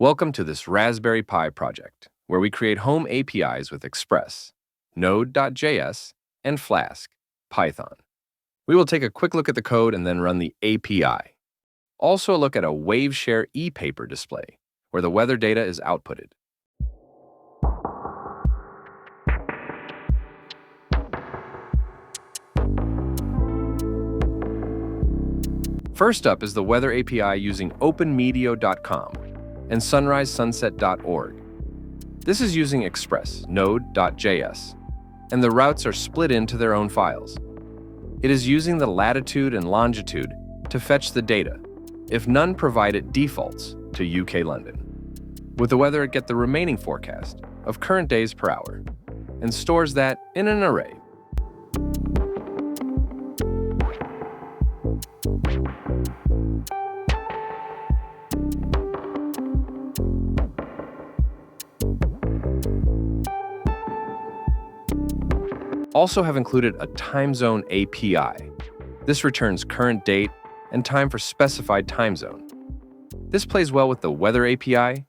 Welcome to this Raspberry Pi project, where we create home APIs with Express, Node.js, and Flask, Python. We will take a quick look at the code and then run the API. Also a look at a Waveshare E-paper display, where the weather data is outputted. First up is the weather API using openmedio.com and sunrisesunset.org. This is using Express, Node.js, and the routes are split into their own files. It is using the latitude and longitude to fetch the data. If none provide, it defaults to UK London. With the weather, it gets the remaining forecast of current days per hour and stores that in an array. Also have included a time zone API. This returns current date and time for specified time zone. This plays well with the weather API.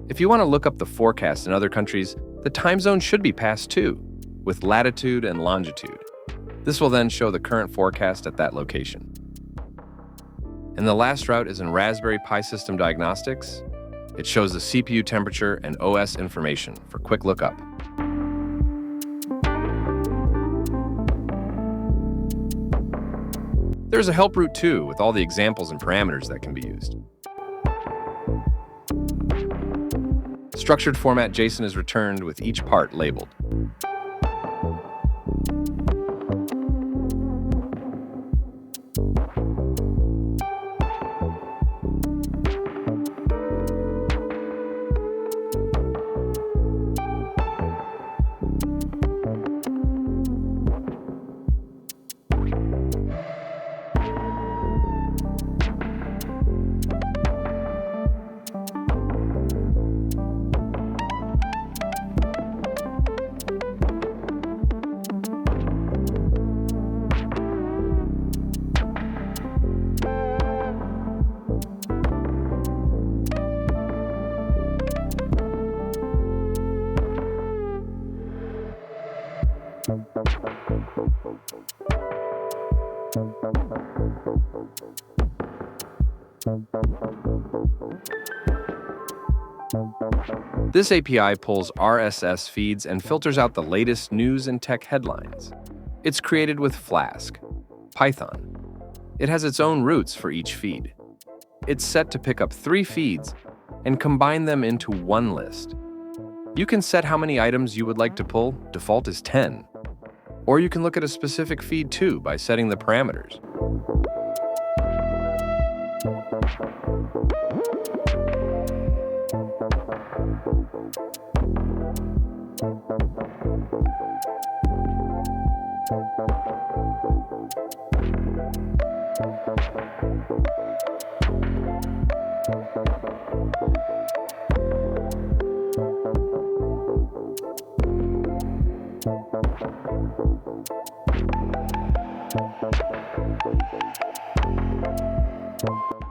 If you want to look up the forecast in other countries, the time zone should be passed too, with latitude and longitude. This will then show the current forecast at that location. And the last route is in Raspberry Pi System Diagnostics. It shows the CPU temperature and OS information for quick lookup. There's a help route too, with all the examples and parameters that can be used. Structured format JSON is returned with each part labeled. This API pulls RSS feeds and filters out the latest news and tech headlines. It's created with Flask, Python. It has its own routes for each feed. It's set to pick up 3 feeds and combine them into one list. You can set how many items you would like to pull. Default is 10. Or you can look at a specific feed too by setting the parameters.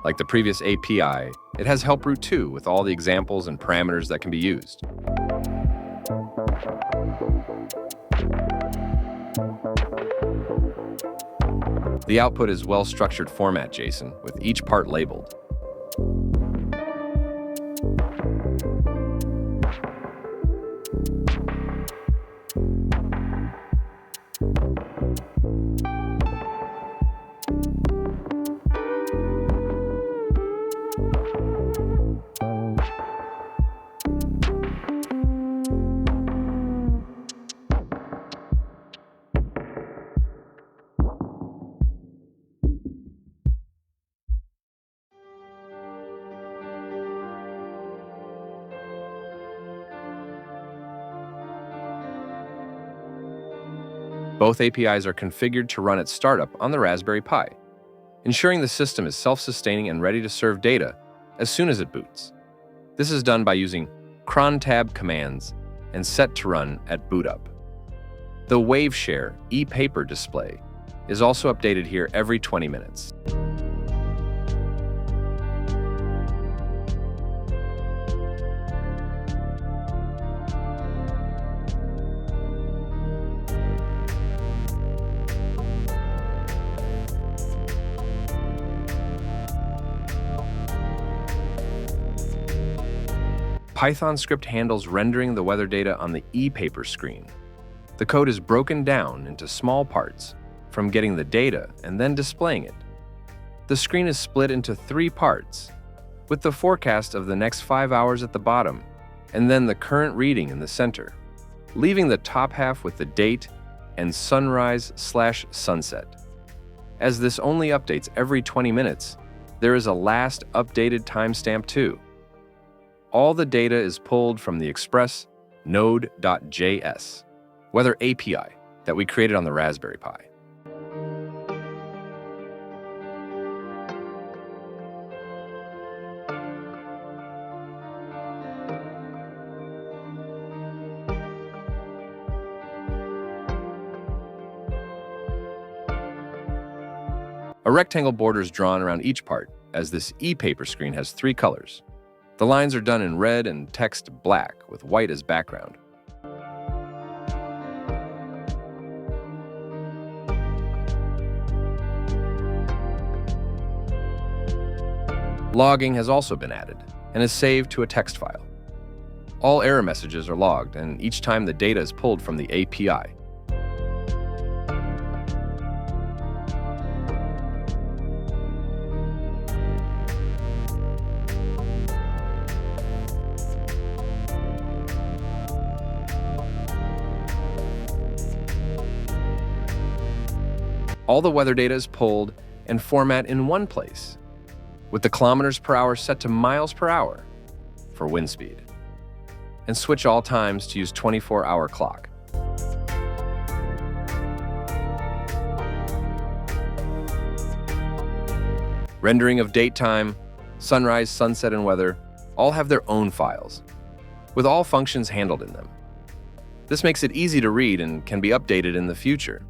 Like the previous API, it has help route too with all the examples and parameters that can be used. The output is well-structured format JSON with each part labeled. Both APIs are configured to run at startup on the Raspberry Pi, ensuring the system is self-sustaining and ready to serve data as soon as it boots. This is done by using Crontab commands and set to run at boot up. The Waveshare E-paper display is also updated here every 20 minutes. Python script handles rendering the weather data on the E-paper screen. The code is broken down into small parts, from getting the data and then displaying it. The screen is split into 3 parts, with the forecast of the next 5 hours at the bottom, and then the current reading in the center, leaving the top half with the date and sunrise/sunset. As this only updates every 20 minutes, there is a last updated timestamp too. All the data is pulled from the Express Node.js weather API that we created on the Raspberry Pi. A rectangle border is drawn around each part, as this e-paper screen has 3 colors. The lines are done in red and text black, with white as background. Logging has also been added, and is saved to a text file. All error messages are logged, and each time the data is pulled from the API. All the weather data is pulled and format in one place, with the kilometers per hour set to miles per hour for wind speed, and switch all times to use 24-hour clock. Rendering of date time, sunrise, sunset, and weather all have their own files, with all functions handled in them. This makes it easy to read and can be updated in the future.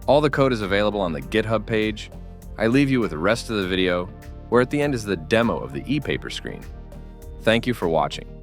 All the code is available on the GitHub page. I leave you with the rest of the video, where at the end is the demo of the e-paper screen. Thank you for watching.